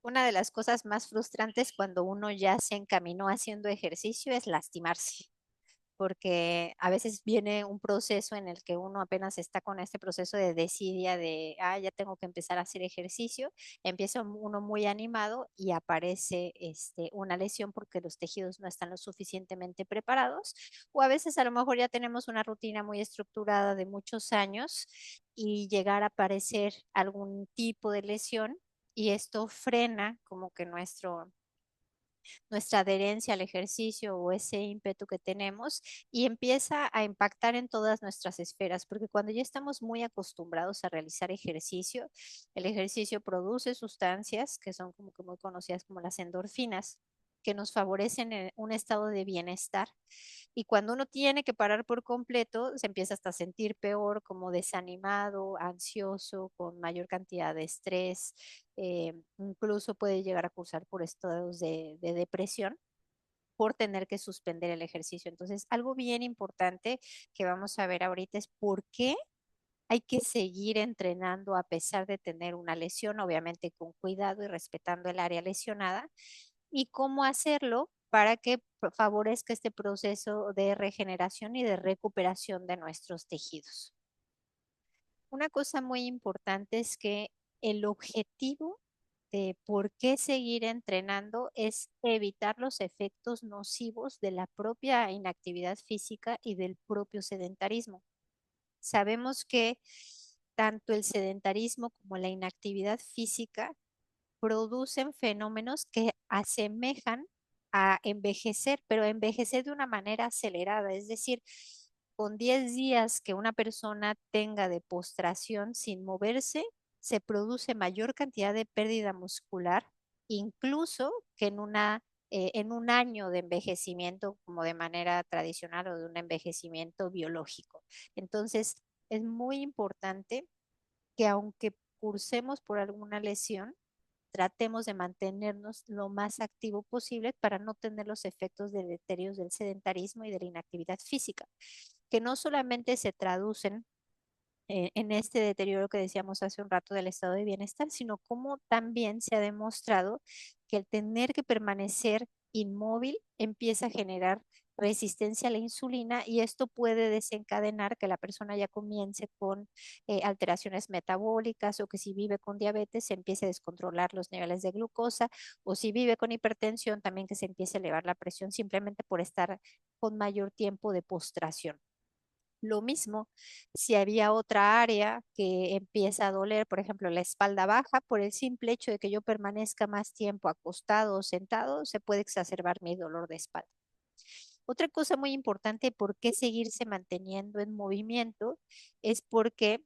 Una de las cosas más frustrantes cuando uno ya se encaminó haciendo ejercicio es lastimarse, porque a veces viene un proceso en el que uno apenas está con este proceso de desidia de, ya tengo que empezar a hacer ejercicio, empieza uno muy animado y aparece una lesión porque los tejidos no están lo suficientemente preparados, o a veces a lo mejor ya tenemos una rutina muy estructurada de muchos años y llegar a aparecer algún tipo de lesión y esto frena como que nuestra adherencia al ejercicio o ese ímpetu que tenemos y empieza a impactar en todas nuestras esferas, porque cuando ya estamos muy acostumbrados a realizar ejercicio, el ejercicio produce sustancias que son como que muy conocidas como las endorfinas, que nos favorecen un estado de bienestar. Y cuando uno tiene que parar por completo, se empieza hasta a sentir peor, como desanimado, ansioso, con mayor cantidad de estrés, incluso puede llegar a cursar por estados de depresión por tener que suspender el ejercicio. Entonces, algo bien importante que vamos a ver ahorita es por qué hay que seguir entrenando a pesar de tener una lesión, obviamente con cuidado y respetando el área lesionada, y cómo hacerlo para que favorezca este proceso de regeneración y de recuperación de nuestros tejidos. Una cosa muy importante es que el objetivo de por qué seguir entrenando es evitar los efectos nocivos de la propia inactividad física y del propio sedentarismo. Sabemos que tanto el sedentarismo como la inactividad física producen fenómenos que asemejan a envejecer, pero envejecer de una manera acelerada, es decir, con 10 días que una persona tenga de postración sin moverse, se produce mayor cantidad de pérdida muscular, incluso que en un año de envejecimiento como de manera tradicional o de un envejecimiento biológico. Entonces, es muy importante que aunque cursemos por alguna lesión, tratemos de mantenernos lo más activo posible para no tener los efectos deleterios del sedentarismo y de la inactividad física, que no solamente se traducen en este deterioro que decíamos hace un rato del estado de bienestar, sino como también se ha demostrado que el tener que permanecer inmóvil empieza a generar resistencia a la insulina y esto puede desencadenar que la persona ya comience con alteraciones metabólicas o que si vive con diabetes se empiece a descontrolar los niveles de glucosa o si vive con hipertensión también que se empiece a elevar la presión simplemente por estar con mayor tiempo de postración. Lo mismo, si había otra área que empieza a doler, por ejemplo, la espalda baja, por el simple hecho de que yo permanezca más tiempo acostado o sentado, se puede exacerbar mi dolor de espalda. Otra cosa muy importante, por qué seguirse manteniendo en movimiento, es porque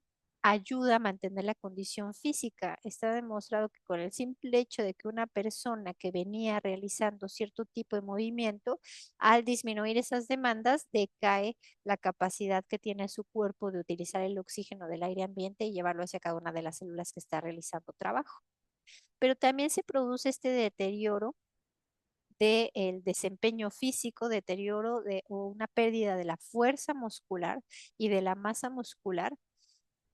ayuda a mantener la condición física. Está demostrado que con el simple hecho de que una persona que venía realizando cierto tipo de movimiento, al disminuir esas demandas, decae la capacidad que tiene su cuerpo de utilizar el oxígeno del aire ambiente y llevarlo hacia cada una de las células que está realizando trabajo. Pero también se produce este deterioro del desempeño físico, deterioro o una pérdida de la fuerza muscular y de la masa muscular,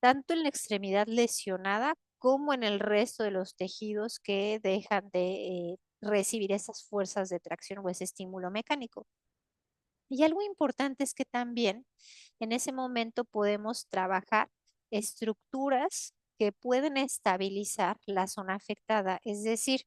tanto en la extremidad lesionada como en el resto de los tejidos que dejan de recibir esas fuerzas de tracción o ese estímulo mecánico. Y algo importante es que también en ese momento podemos trabajar estructuras que pueden estabilizar la zona afectada, es decir,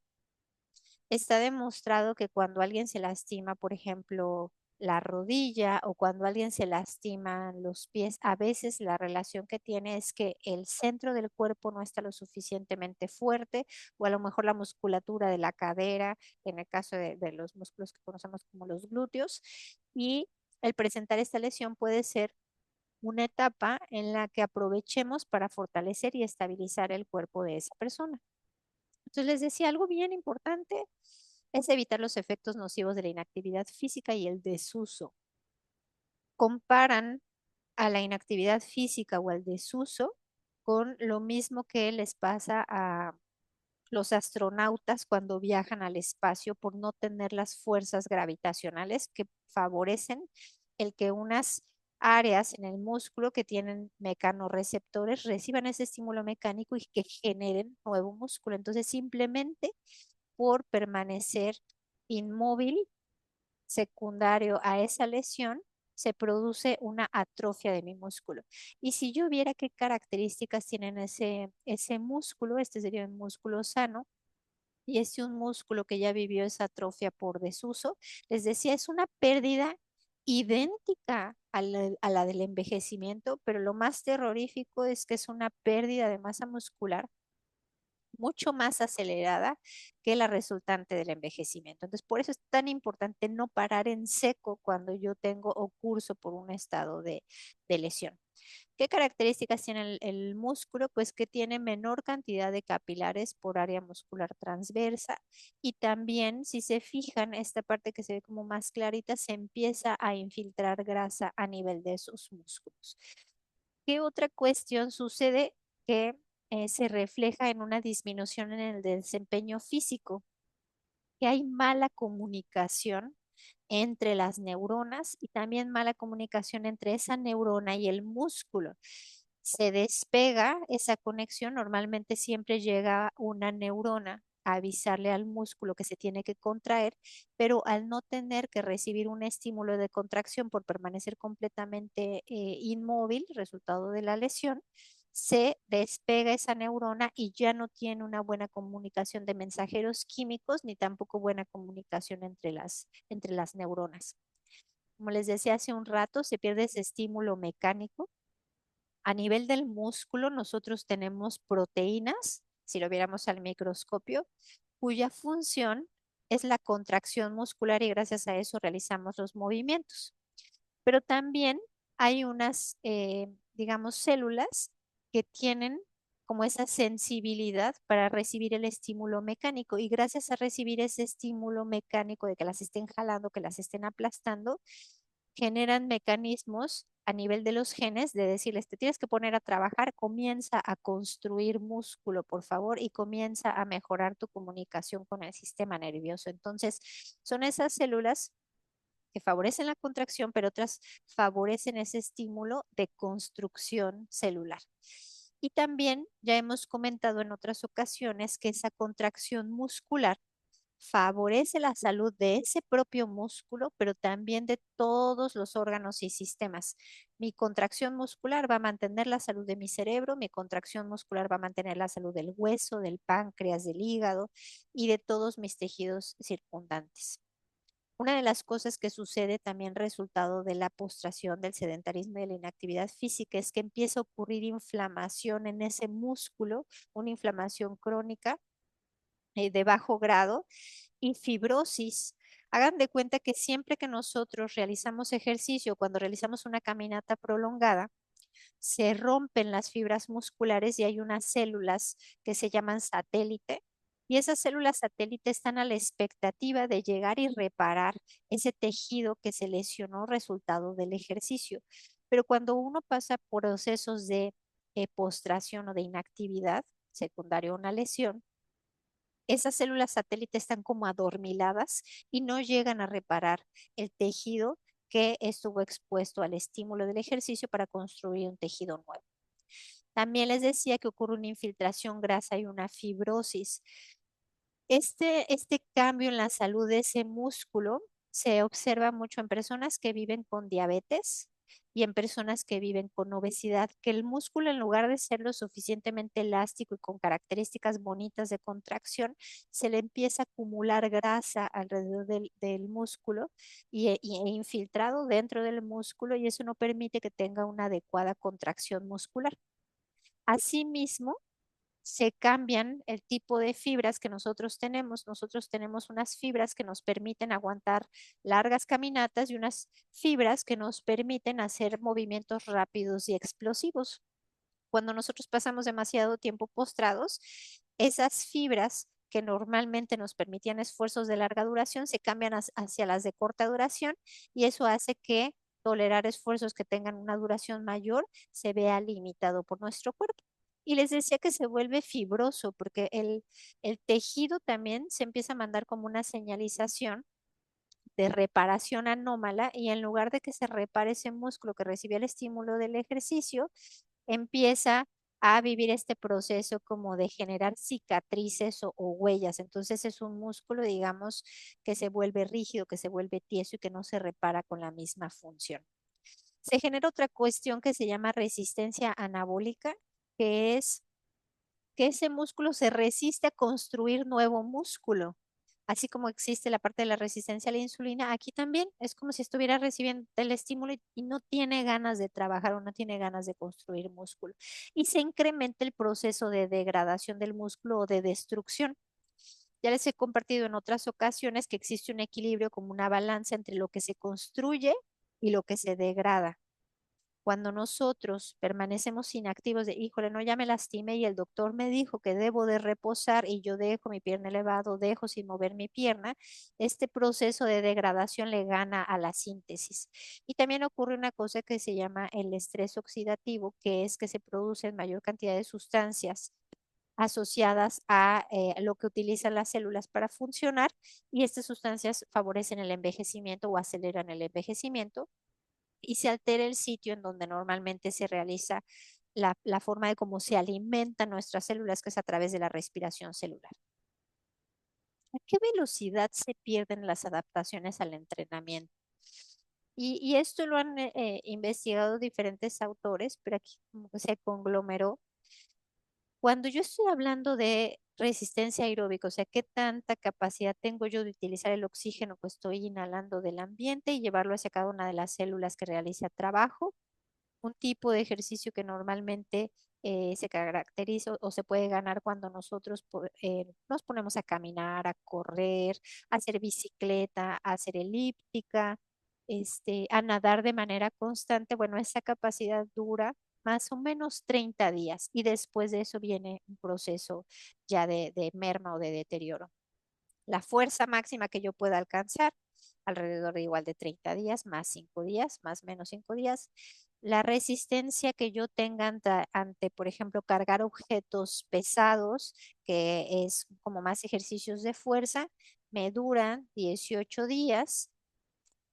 está demostrado que cuando alguien se lastima, por ejemplo, la rodilla o cuando alguien se lastima los pies, a veces la relación que tiene es que el centro del cuerpo no está lo suficientemente fuerte o a lo mejor la musculatura de la cadera, en el caso de los músculos que conocemos como los glúteos, y el presentar esta lesión puede ser una etapa en la que aprovechemos para fortalecer y estabilizar el cuerpo de esa persona. Entonces les decía, algo bien importante es evitar los efectos nocivos de la inactividad física y el desuso. Comparan a la inactividad física o al desuso con lo mismo que les pasa a los astronautas cuando viajan al espacio por no tener las fuerzas gravitacionales que favorecen el que unas áreas en el músculo que tienen mecanorreceptores reciban ese estímulo mecánico y que generen nuevo músculo. Entonces, simplemente por permanecer inmóvil secundario a esa lesión, se produce una atrofia de mi músculo. Y si yo viera qué características tienen ese músculo, este sería un músculo sano, y es un músculo que ya vivió esa atrofia por desuso, les decía, es una pérdida idéntica a la del envejecimiento, pero lo más terrorífico es que es una pérdida de masa muscular mucho más acelerada que la resultante del envejecimiento. Entonces, por eso es tan importante no parar en seco cuando yo tengo o curso por un estado de lesión. ¿Qué características tiene el músculo? Pues que tiene menor cantidad de capilares por área muscular transversa y también, si se fijan, esta parte que se ve como más clarita, se empieza a infiltrar grasa a nivel de esos músculos. ¿Qué otra cuestión sucede que se refleja en una disminución en el desempeño físico? Que hay mala comunicación entre las neuronas y también mala comunicación entre esa neurona y el músculo. Se despega esa conexión, normalmente siempre llega una neurona a avisarle al músculo que se tiene que contraer, pero al no tener que recibir un estímulo de contracción por permanecer completamente inmóvil, resultado de la lesión, se despega esa neurona y ya no tiene una buena comunicación de mensajeros químicos ni tampoco buena comunicación entre las neuronas. Como les decía hace un rato, se pierde ese estímulo mecánico. A nivel del músculo, nosotros tenemos proteínas, si lo viéramos al microscopio, cuya función es la contracción muscular y gracias a eso realizamos los movimientos. Pero también hay unas, digamos, células que tienen como esa sensibilidad para recibir el estímulo mecánico y gracias a recibir ese estímulo mecánico de que las estén jalando, que las estén aplastando, generan mecanismos a nivel de los genes de decirles, te tienes que poner a trabajar, comienza a construir músculo, por favor, y comienza a mejorar tu comunicación con el sistema nervioso. Entonces, son esas células que favorecen la contracción, pero otras favorecen ese estímulo de construcción celular. Y también ya hemos comentado en otras ocasiones que esa contracción muscular favorece la salud de ese propio músculo, pero también de todos los órganos y sistemas. Mi contracción muscular va a mantener la salud de mi cerebro, mi contracción muscular va a mantener la salud del hueso, del páncreas, del hígado y de todos mis tejidos circundantes. Una de las cosas que sucede también resultado de la postración, del sedentarismo y de la inactividad física es que empieza a ocurrir inflamación en ese músculo, una inflamación crónica de bajo grado y fibrosis. Hagan de cuenta que siempre que nosotros realizamos ejercicio, cuando realizamos una caminata prolongada, se rompen las fibras musculares y hay unas células que se llaman satélite. Y esas células satélite están a la expectativa de llegar y reparar ese tejido que se lesionó resultado del ejercicio. Pero cuando uno pasa por procesos de postración o de inactividad secundario a una lesión, esas células satélite están como adormiladas y no llegan a reparar el tejido que estuvo expuesto al estímulo del ejercicio para construir un tejido nuevo. También les decía que ocurre una infiltración grasa y una fibrosis. Este cambio en la salud de ese músculo se observa mucho en personas que viven con diabetes y en personas que viven con obesidad, que el músculo en lugar de ser lo suficientemente elástico y con características bonitas de contracción, se le empieza a acumular grasa alrededor del músculo e infiltrado dentro del músculo y eso no permite que tenga una adecuada contracción muscular. Asimismo, se cambian el tipo de fibras que nosotros tenemos. Nosotros tenemos unas fibras que nos permiten aguantar largas caminatas y unas fibras que nos permiten hacer movimientos rápidos y explosivos. Cuando nosotros pasamos demasiado tiempo postrados, esas fibras que normalmente nos permitían esfuerzos de larga duración se cambian hacia las de corta duración y eso hace que tolerar esfuerzos que tengan una duración mayor se vea limitado por nuestro cuerpo. Y les decía que se vuelve fibroso porque el tejido también se empieza a mandar como una señalización de reparación anómala y en lugar de que se repare ese músculo que recibía el estímulo del ejercicio, empieza a vivir este proceso como de generar cicatrices o huellas. Entonces es un músculo, digamos, que se vuelve rígido, que se vuelve tieso y que no se repara con la misma función. Se genera otra cuestión que se llama resistencia anabólica, que es que ese músculo se resiste a construir nuevo músculo. Así como existe la parte de la resistencia a la insulina, aquí también es como si estuviera recibiendo el estímulo y no tiene ganas de trabajar o no tiene ganas de construir músculo. Y se incrementa el proceso de degradación del músculo o de destrucción. Ya les he compartido en otras ocasiones que existe un equilibrio como una balanza entre lo que se construye y lo que se degrada. Cuando nosotros permanecemos inactivos de, híjole, no, ya me lastimé y el doctor me dijo que debo de reposar y yo dejo mi pierna elevado, dejo sin mover mi pierna, este proceso de degradación le gana a la síntesis. Y también ocurre una cosa que se llama el estrés oxidativo, que es que se producen mayor cantidad de sustancias asociadas a lo que utilizan las células para funcionar y estas sustancias favorecen el envejecimiento o aceleran el envejecimiento y se altera el sitio en donde normalmente se realiza la forma de cómo se alimentan nuestras células, que es a través de la respiración celular. ¿A qué velocidad se pierden las adaptaciones al entrenamiento? Y esto lo han investigado diferentes autores, pero aquí como que se conglomeró. Cuando yo estoy hablando de resistencia aeróbica, o sea, qué tanta capacidad tengo yo de utilizar el oxígeno que estoy inhalando del ambiente y llevarlo hacia cada una de las células que realiza trabajo, un tipo de ejercicio que normalmente se caracteriza o se puede ganar cuando nosotros nos ponemos a caminar, a correr, a hacer bicicleta, a hacer elíptica, a nadar de manera constante. Bueno, esa capacidad dura más o menos 30 días y después de eso viene un proceso ya de merma o de deterioro. La fuerza máxima que yo pueda alcanzar, alrededor de igual de 30 días, más 5 días, más menos 5 días. La resistencia que yo tenga ante, por ejemplo, cargar objetos pesados, que es como más ejercicios de fuerza, me duran 18 días.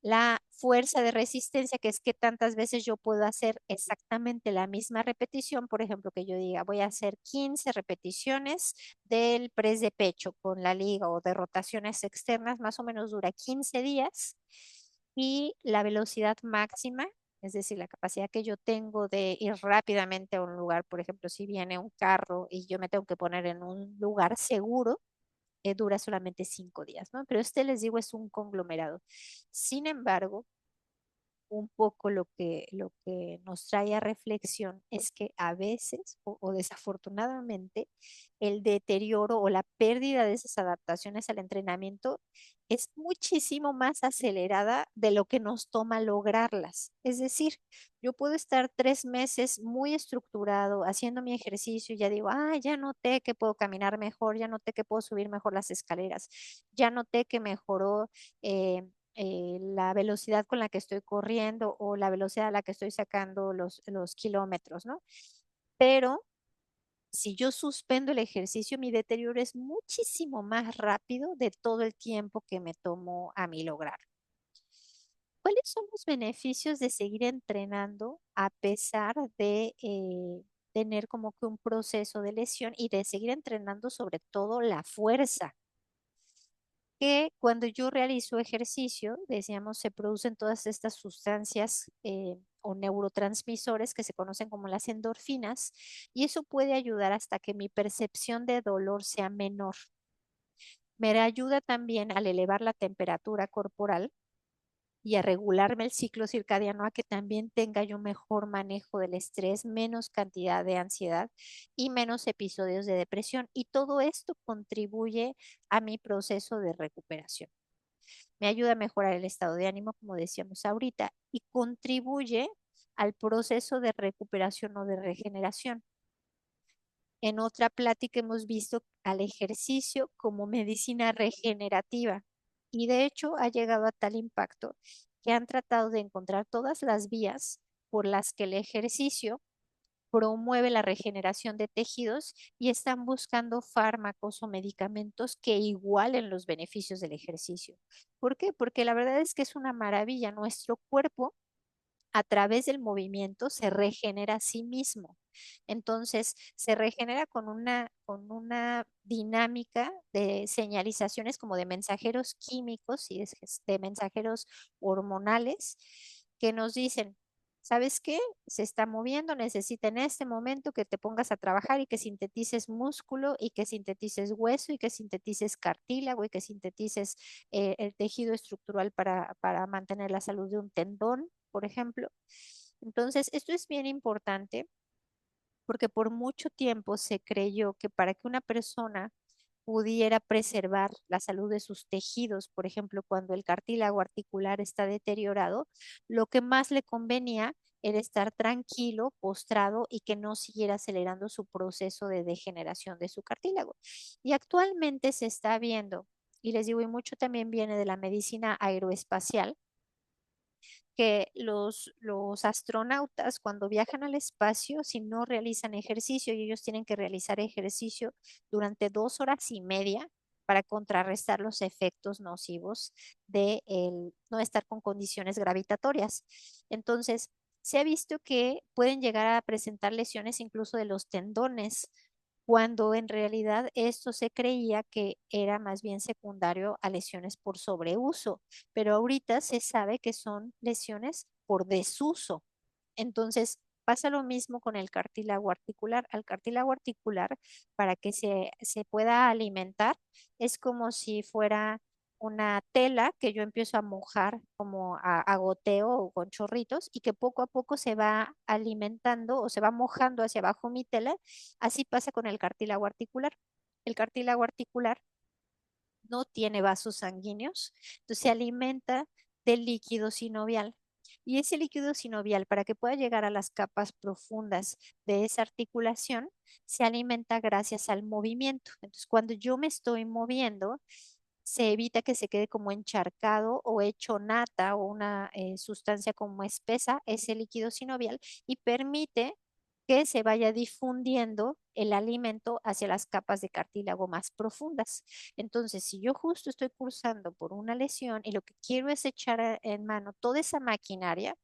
La fuerza de resistencia, que es que tantas veces yo puedo hacer exactamente la misma repetición, por ejemplo, que yo diga, voy a hacer 15 repeticiones del press de pecho con la liga o de rotaciones externas, más o menos dura 15 días. Y la velocidad máxima, es decir, la capacidad que yo tengo de ir rápidamente a un lugar, por ejemplo, si viene un carro y yo me tengo que poner en un lugar seguro, dura solamente 5 días, ¿no? Pero este, les digo, es un conglomerado. Sin embargo, un poco lo que nos trae a reflexión es que a veces, o desafortunadamente, el deterioro o la pérdida de esas adaptaciones al entrenamiento es muchísimo más acelerada de lo que nos toma lograrlas. Es decir, yo puedo estar 3 meses muy estructurado haciendo mi ejercicio y ya digo, ya noté que puedo caminar mejor, ya noté que puedo subir mejor las escaleras, ya noté que mejoró la velocidad con la que estoy corriendo o la velocidad a la que estoy sacando los kilómetros, ¿no? Pero si yo suspendo el ejercicio, mi deterioro es muchísimo más rápido de todo el tiempo que me tomo a mí lograr. ¿Cuáles son los beneficios de seguir entrenando a pesar de tener como que un proceso de lesión y de seguir entrenando sobre todo la fuerza? Que cuando yo realizo ejercicio, decíamos, se producen todas estas sustancias o neurotransmisores que se conocen como las endorfinas, y eso puede ayudar hasta que mi percepción de dolor sea menor. Me ayuda también al elevar la temperatura corporal y a regularme el ciclo circadiano, a que también tenga yo mejor manejo del estrés, menos cantidad de ansiedad y menos episodios de depresión. Y todo esto contribuye a mi proceso de recuperación. Me ayuda a mejorar el estado de ánimo, como decíamos ahorita, y contribuye al proceso de recuperación o de regeneración. En otra plática hemos visto al ejercicio como medicina regenerativa y de hecho ha llegado a tal impacto que han tratado de encontrar todas las vías por las que el ejercicio promueve la regeneración de tejidos y están buscando fármacos o medicamentos que igualen los beneficios del ejercicio. ¿Por qué? Porque la verdad es que es una maravilla. Nuestro cuerpo a través del movimiento se regenera a sí mismo. Entonces, se regenera con una dinámica de señalizaciones como de mensajeros químicos y de mensajeros hormonales que nos dicen, ¿sabes qué? Se está moviendo, necesita en este momento que te pongas a trabajar y que sintetices músculo y que sintetices hueso y que sintetices cartílago y que sintetices el tejido estructural para mantener la salud de un tendón, por ejemplo. Entonces, esto es bien importante porque por mucho tiempo se creyó que para que una persona pudiera preservar la salud de sus tejidos, por ejemplo, cuando el cartílago articular está deteriorado, lo que más le convenía era estar tranquilo, postrado y que no siguiera acelerando su proceso de degeneración de su cartílago. Y actualmente se está viendo, y les digo, y mucho también viene de la medicina aeroespacial, que los astronautas cuando viajan al espacio, si no realizan ejercicio y ellos tienen que realizar ejercicio durante 2 horas y media para contrarrestar los efectos nocivos de el no estar con condiciones gravitatorias. Entonces, se ha visto que pueden llegar a presentar lesiones incluso de los tendones, cuando en realidad esto se creía que era más bien secundario a lesiones por sobreuso, pero ahorita se sabe que son lesiones por desuso. Entonces, pasa lo mismo con el cartílago articular. Al cartílago articular, para que se pueda alimentar, es como si fuera una tela que yo empiezo a mojar como a goteo o con chorritos y que poco a poco se va alimentando o se va mojando hacia abajo mi tela. Así pasa con el cartílago articular. El cartílago articular no tiene vasos sanguíneos, entonces se alimenta del líquido sinovial. Y ese líquido sinovial, para que pueda llegar a las capas profundas de esa articulación, se alimenta gracias al movimiento. Entonces, cuando yo me estoy moviendo, se evita que se quede como encharcado o hecho nata o una sustancia como espesa, ese líquido sinovial, y permite que se vaya difundiendo el alimento hacia las capas de cartílago más profundas. Entonces, si yo justo estoy cursando por una lesión y lo que quiero es echar en mano toda esa maquinaria,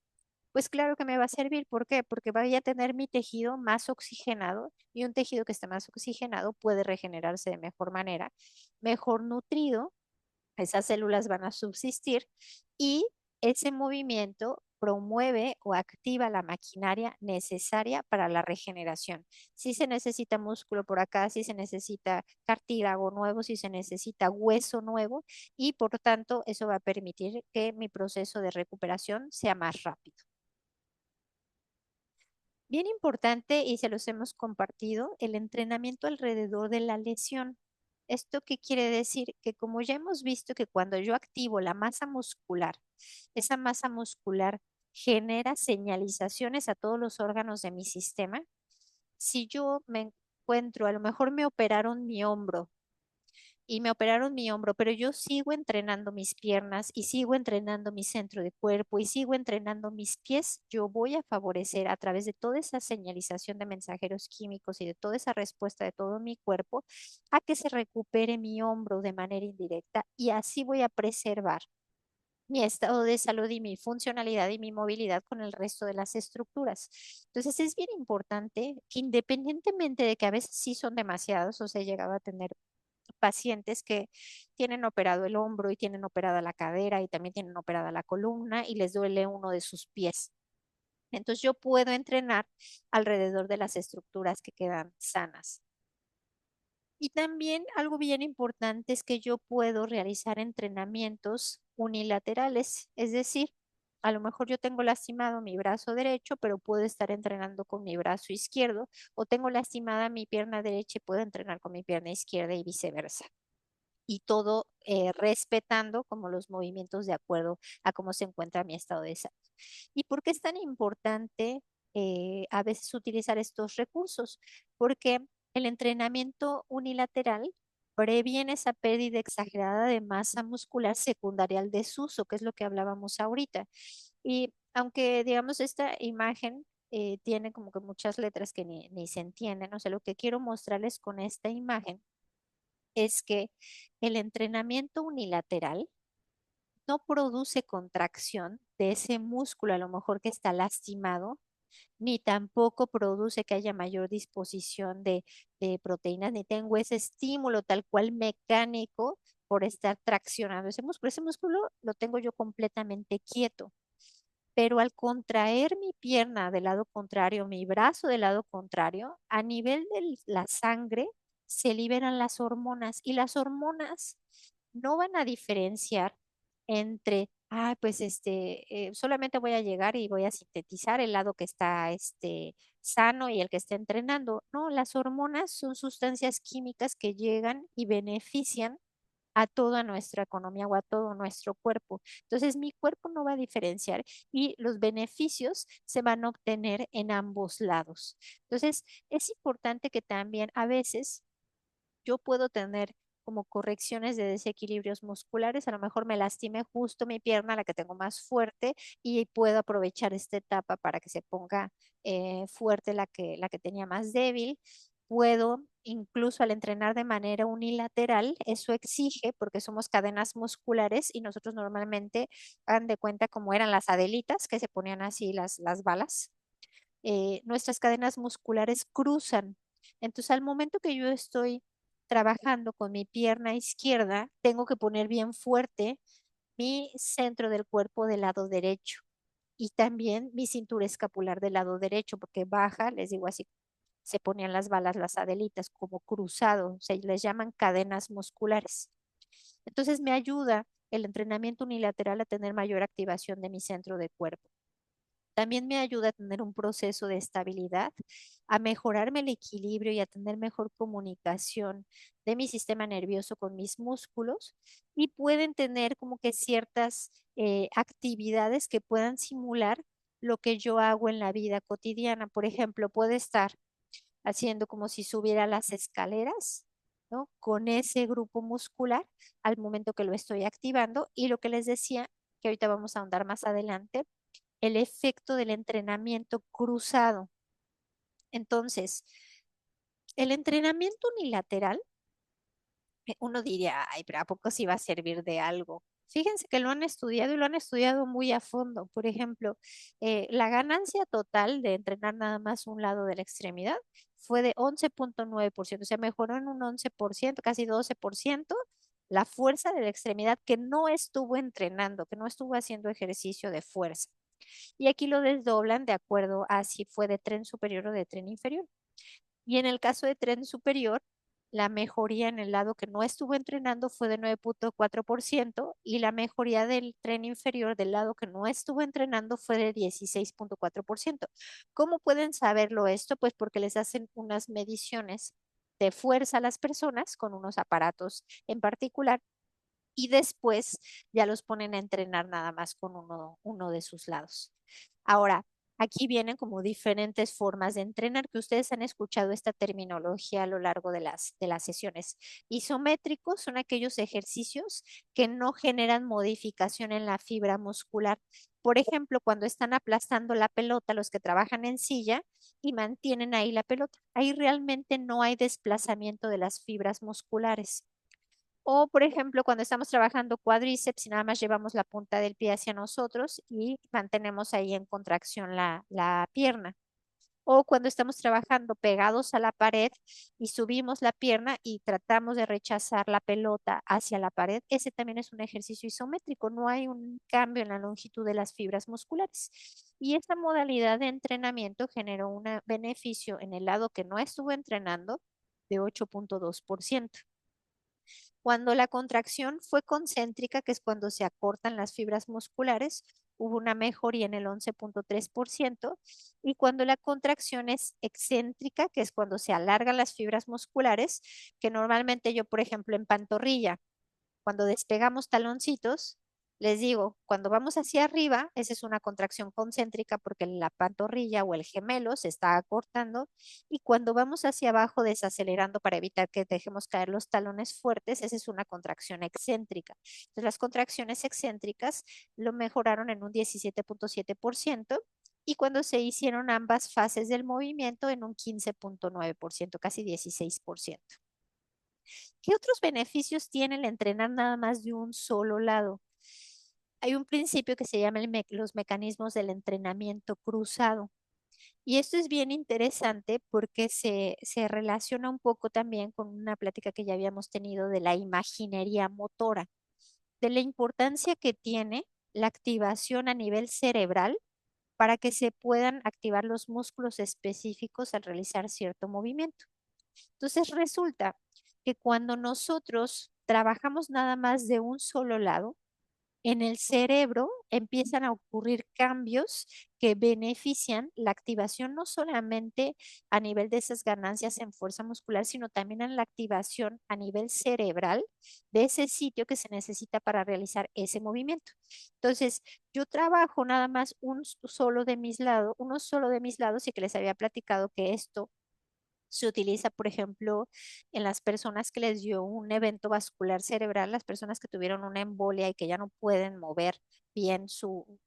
pues claro que me va a servir. ¿Por qué? Porque voy a tener mi tejido más oxigenado y un tejido que está más oxigenado puede regenerarse de mejor manera, mejor nutrido, esas células van a subsistir y ese movimiento promueve o activa la maquinaria necesaria para la regeneración. Si se necesita músculo por acá, si se necesita cartílago nuevo, si se necesita hueso nuevo y por tanto eso va a permitir que mi proceso de recuperación sea más rápido. Bien importante, y se los hemos compartido, el entrenamiento alrededor de la lesión. ¿Esto qué quiere decir? Que como ya hemos visto que cuando yo activo la masa muscular, esa masa muscular genera señalizaciones a todos los órganos de mi sistema. Si yo me encuentro, a lo mejor me operaron mi hombro y me operaron mi hombro, pero yo sigo entrenando mis piernas y sigo entrenando mi centro de cuerpo y sigo entrenando mis pies, yo voy a favorecer a través de toda esa señalización de mensajeros químicos y de toda esa respuesta de todo mi cuerpo a que se recupere mi hombro de manera indirecta y así voy a preservar mi estado de salud y mi funcionalidad y mi movilidad con el resto de las estructuras. Entonces es bien importante que independientemente de que a veces sí son demasiados, o sea, he llegado a tener pacientes que tienen operado el hombro y tienen operada la cadera y también tienen operada la columna y les duele uno de sus pies. Entonces yo puedo entrenar alrededor de las estructuras que quedan sanas. Y también algo bien importante es que yo puedo realizar entrenamientos unilaterales, es decir, a lo mejor yo tengo lastimado mi brazo derecho, pero puedo estar entrenando con mi brazo izquierdo, o tengo lastimada mi pierna derecha y puedo entrenar con mi pierna izquierda y viceversa. Y todo respetando como los movimientos de acuerdo a cómo se encuentra mi estado de salud. ¿Y por qué es tan importante a veces utilizar estos recursos? Porque el entrenamiento unilateral previene esa pérdida exagerada de masa muscular secundaria al desuso, que es lo que hablábamos ahorita. Y aunque, digamos, esta imagen tiene como que muchas letras que ni se entienden, o sea, lo que quiero mostrarles con esta imagen es que el entrenamiento unilateral no produce contracción de ese músculo a lo mejor que está lastimado, ni tampoco produce que haya mayor disposición de proteínas, ni tengo ese estímulo tal cual mecánico por estar traccionando ese músculo. Ese músculo lo tengo yo completamente quieto, pero al contraer mi pierna del lado contrario, mi brazo del lado contrario, a nivel de la sangre se liberan las hormonas y las hormonas no van a diferenciar entre, pues solamente voy a llegar y voy a sintetizar el lado que está sano y el que está entrenando. No, las hormonas son sustancias químicas que llegan y benefician a toda nuestra economía o a todo nuestro cuerpo. Entonces, mi cuerpo no va a diferenciar y los beneficios se van a obtener en ambos lados. Entonces, es importante que también a veces yo puedo tener como correcciones de desequilibrios musculares, a lo mejor me lastimé justo mi pierna, la que tengo más fuerte, y puedo aprovechar esta etapa para que se ponga fuerte la que tenía más débil. Puedo, incluso al entrenar de manera unilateral, eso exige, porque somos cadenas musculares y nosotros normalmente, hagan de cuenta como eran las adelitas, que se ponían así las balas, nuestras cadenas musculares cruzan. Entonces, al momento que yo estoy trabajando con mi pierna izquierda, tengo que poner bien fuerte mi centro del cuerpo del lado derecho y también mi cintura escapular del lado derecho, porque baja, les digo así, se ponían las balas, las adelitas, como cruzado, se les llaman cadenas musculares. Entonces me ayuda el entrenamiento unilateral a tener mayor activación de mi centro de cuerpo. También me ayuda a tener un proceso de estabilidad, a mejorarme el equilibrio y a tener mejor comunicación de mi sistema nervioso con mis músculos y pueden tener como que ciertas actividades que puedan simular lo que yo hago en la vida cotidiana. Por ejemplo, puede estar haciendo como si subiera las escaleras, ¿no? Con ese grupo muscular al momento que lo estoy activando y lo que les decía, que ahorita vamos a ahondar más adelante, el efecto del entrenamiento cruzado. Entonces, el entrenamiento unilateral, uno diría, ay, pero ¿a poco sí va a servir de algo? Fíjense que lo han estudiado y lo han estudiado muy a fondo. Por ejemplo, la ganancia total de entrenar nada más un lado de la extremidad fue de 11,9%, o sea, mejoró en un 11%, casi 12%, la fuerza de la extremidad que no estuvo entrenando, que no estuvo haciendo ejercicio de fuerza. Y aquí lo desdoblan de acuerdo a si fue de tren superior o de tren inferior. Y en el caso de tren superior, la mejoría en el lado que no estuvo entrenando fue de 9,4% y la mejoría del tren inferior del lado que no estuvo entrenando fue de 16,4%. ¿Cómo pueden saberlo esto? Pues porque les hacen unas mediciones de fuerza a las personas con unos aparatos en particular y después ya los ponen a entrenar nada más con uno de sus lados. Ahora, aquí vienen como diferentes formas de entrenar, que ustedes han escuchado esta terminología a lo largo de las sesiones. Isométricos son aquellos ejercicios que no generan modificación en la fibra muscular. Por ejemplo, cuando están aplastando la pelota, los que trabajan en silla y mantienen ahí la pelota, ahí realmente no hay desplazamiento de las fibras musculares. O, por ejemplo, cuando estamos trabajando cuádriceps y nada más llevamos la punta del pie hacia nosotros y mantenemos ahí en contracción la pierna. O cuando estamos trabajando pegados a la pared y subimos la pierna y tratamos de rechazar la pelota hacia la pared, ese también es un ejercicio isométrico. No hay un cambio en la longitud de las fibras musculares. Y esta modalidad de entrenamiento generó un beneficio en el lado que no estuvo entrenando de 8,2%. Cuando la contracción fue concéntrica, que es cuando se acortan las fibras musculares, hubo una mejoría en el 11,3%. Y cuando la contracción es excéntrica, que es cuando se alargan las fibras musculares, que normalmente yo, por ejemplo, en pantorrilla, cuando despegamos taloncitos, les digo, cuando vamos hacia arriba, esa es una contracción concéntrica porque la pantorrilla o el gemelo se está acortando. Y cuando vamos hacia abajo, desacelerando para evitar que dejemos caer los talones fuertes, esa es una contracción excéntrica. Entonces, las contracciones excéntricas lo mejoraron en un 17,7%. Y cuando se hicieron ambas fases del movimiento en un 15,9%, casi 16%. ¿Qué otros beneficios tiene el entrenar nada más de un solo lado? hay un principio que se llama los mecanismos del entrenamiento cruzado. Y esto es bien interesante porque se relaciona un poco también con una plática que ya habíamos tenido de la imaginería motora, de la importancia que tiene la activación a nivel cerebral para que se puedan activar los músculos específicos al realizar cierto movimiento. Entonces resulta que cuando nosotros trabajamos nada más de un solo lado, en el cerebro empiezan a ocurrir cambios que benefician la activación no solamente a nivel de esas ganancias en fuerza muscular, sino también en la activación a nivel cerebral de ese sitio que se necesita para realizar ese movimiento. Entonces, yo trabajo nada más solo de mis lados, uno solo de mis lados y que les había platicado que esto se utiliza, por ejemplo, en las personas que les dio un evento vascular cerebral, las personas que tuvieron una embolia y que ya no pueden mover bien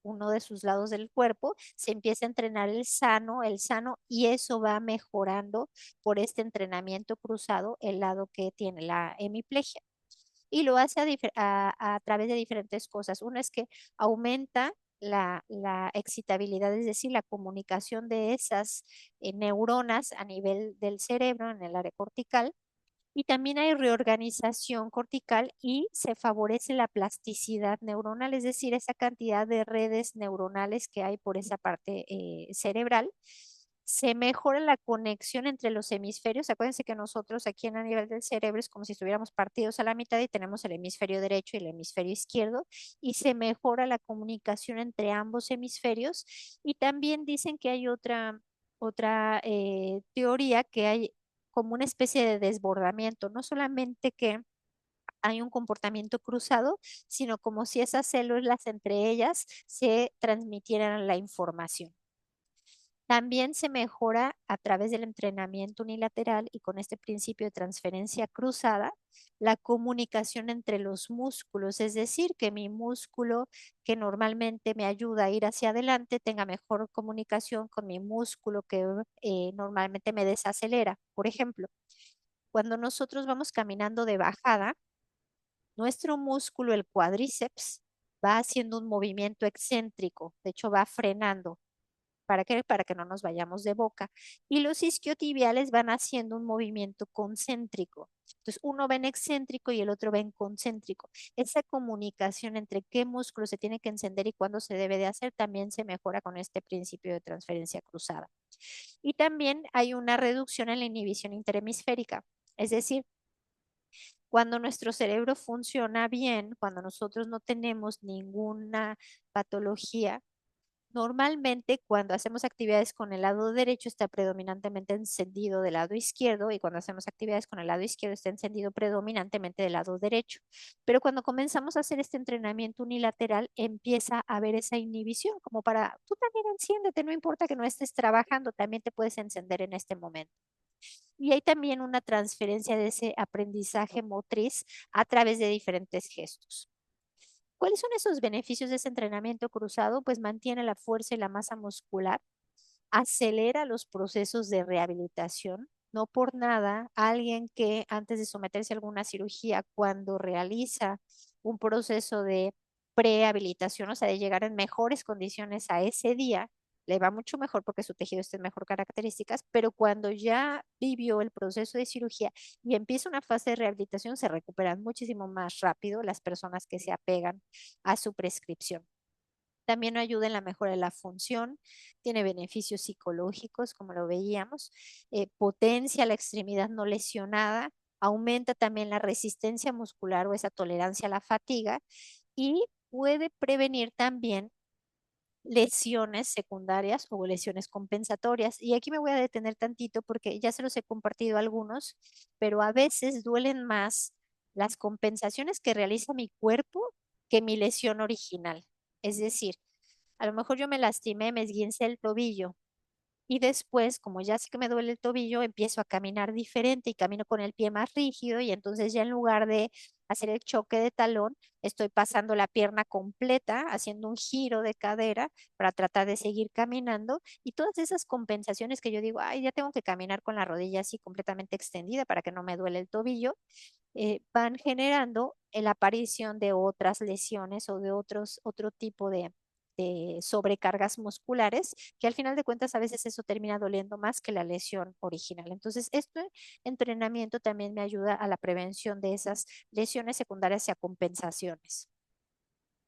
uno de sus lados del cuerpo, se empieza a entrenar el sano, y eso va mejorando por este entrenamiento cruzado el lado que tiene la hemiplegia y lo hace a través de diferentes cosas. Uno es que aumenta la excitabilidad, es decir, la comunicación de esas neuronas a nivel del cerebro, en el área cortical, y también hay reorganización cortical y se favorece la plasticidad neuronal, es decir, esa cantidad de redes neuronales que hay por esa parte cerebral. Se mejora la conexión entre los hemisferios. Acuérdense que nosotros aquí en a nivel del cerebro es como si estuviéramos partidos a la mitad y tenemos el hemisferio derecho y el hemisferio izquierdo, y se mejora la comunicación entre ambos hemisferios. Y también dicen que hay otra teoría, que hay como una especie de desbordamiento, no solamente que hay un comportamiento cruzado, sino como si esas células entre ellas se transmitieran la información. También se mejora a través del entrenamiento unilateral y con este principio de transferencia cruzada la comunicación entre los músculos, es decir, que mi músculo que normalmente me ayuda a ir hacia adelante tenga mejor comunicación con mi músculo que normalmente me desacelera. Por ejemplo, cuando nosotros vamos caminando de bajada, nuestro músculo, el cuádriceps, va haciendo un movimiento excéntrico, de hecho va frenando. ¿Para qué? Para que no nos vayamos de boca. Y los isquiotibiales van haciendo un movimiento concéntrico. Entonces, uno va en excéntrico y el otro va en concéntrico. Esa comunicación entre qué músculo se tiene que encender y cuándo se debe de hacer también se mejora con este principio de transferencia cruzada. Y también hay una reducción en la inhibición interhemisférica. Es decir, cuando nuestro cerebro funciona bien, cuando nosotros no tenemos ninguna patología, normalmente cuando hacemos actividades con el lado derecho está predominantemente encendido del lado izquierdo, y cuando hacemos actividades con el lado izquierdo está encendido predominantemente del lado derecho. Pero cuando comenzamos a hacer este entrenamiento unilateral empieza a haber esa inhibición, como para, tú también enciéndete, no importa que no estés trabajando, también te puedes encender en este momento. Y hay también una transferencia de ese aprendizaje motriz a través de diferentes gestos. ¿Cuáles son esos beneficios de ese entrenamiento cruzado? Pues mantiene la fuerza y la masa muscular, acelera los procesos de rehabilitación. No por nada, alguien que antes de someterse a alguna cirugía, cuando realiza un proceso de prehabilitación, o sea, de llegar en mejores condiciones a ese día, le va mucho mejor porque su tejido está en mejor características, pero cuando ya vivió el proceso de cirugía y empieza una fase de rehabilitación, se recuperan muchísimo más rápido las personas que se apegan a su prescripción. También ayuda en la mejora de la función, tiene beneficios psicológicos, como lo veíamos, potencia la extremidad no lesionada, aumenta también la resistencia muscular o esa tolerancia a la fatiga, y puede prevenir también lesiones secundarias o lesiones compensatorias. Y aquí me voy a detener tantito porque ya se los he compartido algunos, pero a veces duelen más las compensaciones que realiza mi cuerpo que mi lesión original. Es decir, a lo mejor yo me lastimé, me esguincé el tobillo, y después, como ya sé que me duele el tobillo, empiezo a caminar diferente y camino con el pie más rígido, y entonces ya en lugar de hacer el choque de talón, estoy pasando la pierna completa, haciendo un giro de cadera para tratar de seguir caminando, y todas esas compensaciones que yo digo, ay, ya tengo que caminar con la rodilla así completamente extendida para que no me duele el tobillo, van generando la aparición de otras lesiones o de otro tipo de sobrecargas musculares, que al final de cuentas a veces eso termina doliendo más que la lesión original. Entonces, este entrenamiento también me ayuda a la prevención de esas lesiones secundarias y a compensaciones.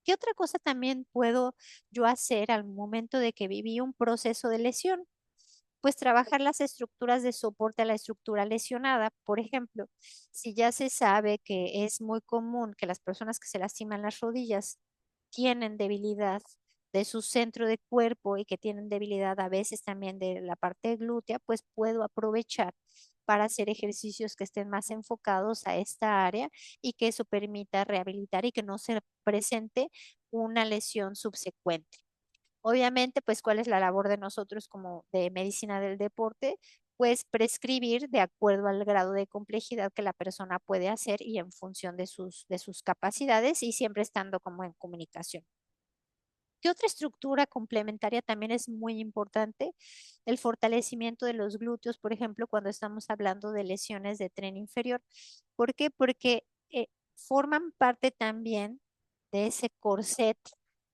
¿Qué otra cosa también puedo yo hacer al momento de que viví un proceso de lesión? Pues trabajar las estructuras de soporte a la estructura lesionada. Por ejemplo, si ya se sabe que es muy común que las personas que se lastiman las rodillas tienen debilidad de su centro de cuerpo y que tienen debilidad a veces también de la parte glútea, pues puedo aprovechar para hacer ejercicios que estén más enfocados a esta área y que eso permita rehabilitar y que no se presente una lesión subsecuente. Obviamente, pues, ¿cuál es la labor de nosotros como de medicina del deporte? Pues prescribir de acuerdo al grado de complejidad que la persona puede hacer y en función de sus capacidades y siempre estando como en comunicación. ¿Qué otra estructura complementaria también es muy importante? El fortalecimiento de los glúteos, por ejemplo, cuando estamos hablando de lesiones de tren inferior. ¿Por qué? Porque forman parte también de ese corset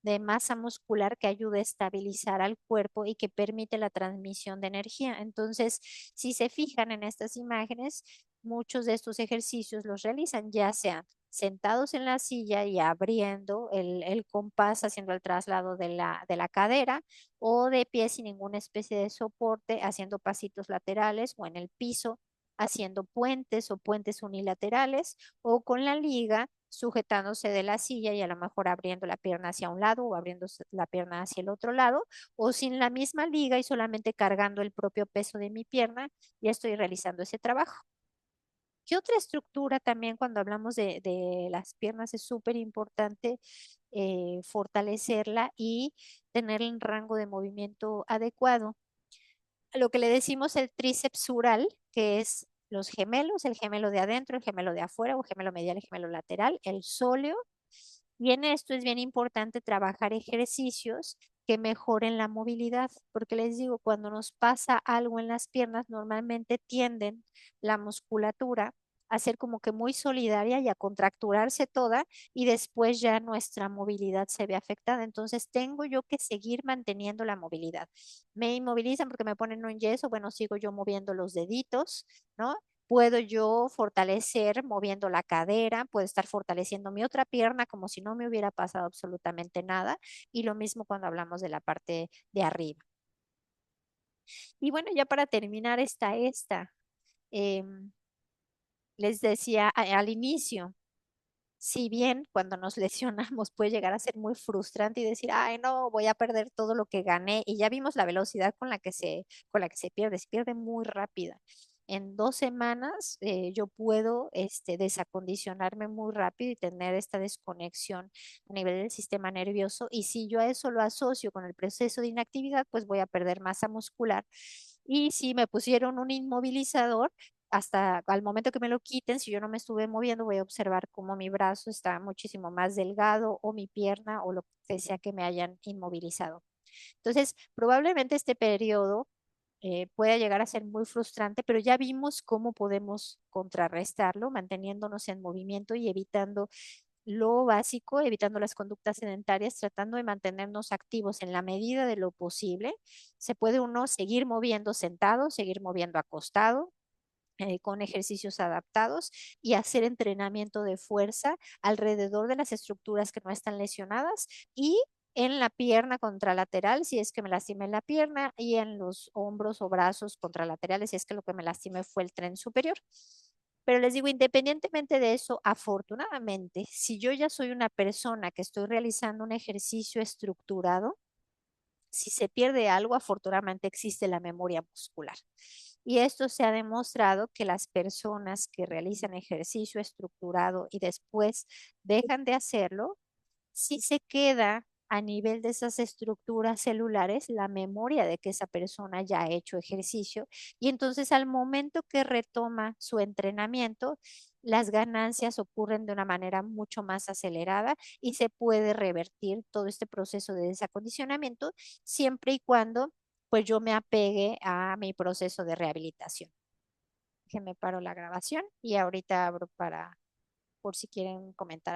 de masa muscular que ayuda a estabilizar al cuerpo y que permite la transmisión de energía. Entonces, si se fijan en estas imágenes, muchos de estos ejercicios los realizan ya sean sentados en la silla y abriendo el compás, haciendo el traslado de la cadera, o de pie sin ninguna especie de soporte, haciendo pasitos laterales o en el piso, haciendo puentes o puentes unilaterales, o con la liga sujetándose de la silla y a lo mejor abriendo la pierna hacia un lado o abriendo la pierna hacia el otro lado, o sin la misma liga y solamente cargando el propio peso de mi pierna, ya estoy realizando ese trabajo. ¿Qué otra estructura también cuando hablamos de las piernas es súper importante fortalecerla y tener un rango de movimiento adecuado? Lo que le decimos el tríceps sural, que es los gemelos, el gemelo de adentro, el gemelo de afuera, o gemelo medial, el gemelo lateral, el sóleo. Y en esto es bien importante trabajar ejercicios que mejoren la movilidad, porque les digo, cuando nos pasa algo en las piernas, normalmente tienden la musculatura a ser como que muy solidaria y a contracturarse toda y después ya nuestra movilidad se ve afectada. Entonces tengo yo que seguir manteniendo la movilidad. Me inmovilizan porque me ponen un yeso, bueno, sigo yo moviendo los deditos, ¿no? Puedo yo fortalecer moviendo la cadera, puedo estar fortaleciendo mi otra pierna como si no me hubiera pasado absolutamente nada. Y lo mismo cuando hablamos de la parte de arriba. Y bueno, ya para terminar esta. em, Les decía al inicio, si bien cuando nos lesionamos puede llegar a ser muy frustrante y decir, ay, no, voy a perder todo lo que gané. Y ya vimos la velocidad con la que se pierde muy rápida. En 2 semanas yo puedo desacondicionarme muy rápido y tener esta desconexión a nivel del sistema nervioso. Y si yo a eso lo asocio con el proceso de inactividad, pues voy a perder masa muscular. Y si me pusieron un inmovilizador, hasta al momento que me lo quiten, si yo no me estuve moviendo, voy a observar cómo mi brazo está muchísimo más delgado o mi pierna o lo que sea que me hayan inmovilizado. Entonces, probablemente este periodo pueda llegar a ser muy frustrante, pero ya vimos cómo podemos contrarrestarlo manteniéndonos en movimiento y evitando lo básico, evitando las conductas sedentarias, tratando de mantenernos activos en la medida de lo posible. Se puede uno seguir moviendo sentado, seguir moviendo acostado, con ejercicios adaptados y hacer entrenamiento de fuerza alrededor de las estructuras que no están lesionadas y en la pierna contralateral, si es que me lastimé la pierna, y en los hombros o brazos contralaterales, si es que lo que me lastimé fue el tren superior. Pero les digo, independientemente de eso, afortunadamente, si yo ya soy una persona que estoy realizando un ejercicio estructurado, si se pierde algo, afortunadamente existe la memoria muscular. Y esto se ha demostrado que las personas que realizan ejercicio estructurado y después dejan de hacerlo, sí se queda a nivel de esas estructuras celulares la memoria de que esa persona ya ha hecho ejercicio y entonces al momento que retoma su entrenamiento, las ganancias ocurren de una manera mucho más acelerada y se puede revertir todo este proceso de desacondicionamiento siempre y cuando pues yo me apegue a mi proceso de rehabilitación. Que me paro la grabación y ahorita abro para por si quieren comentar.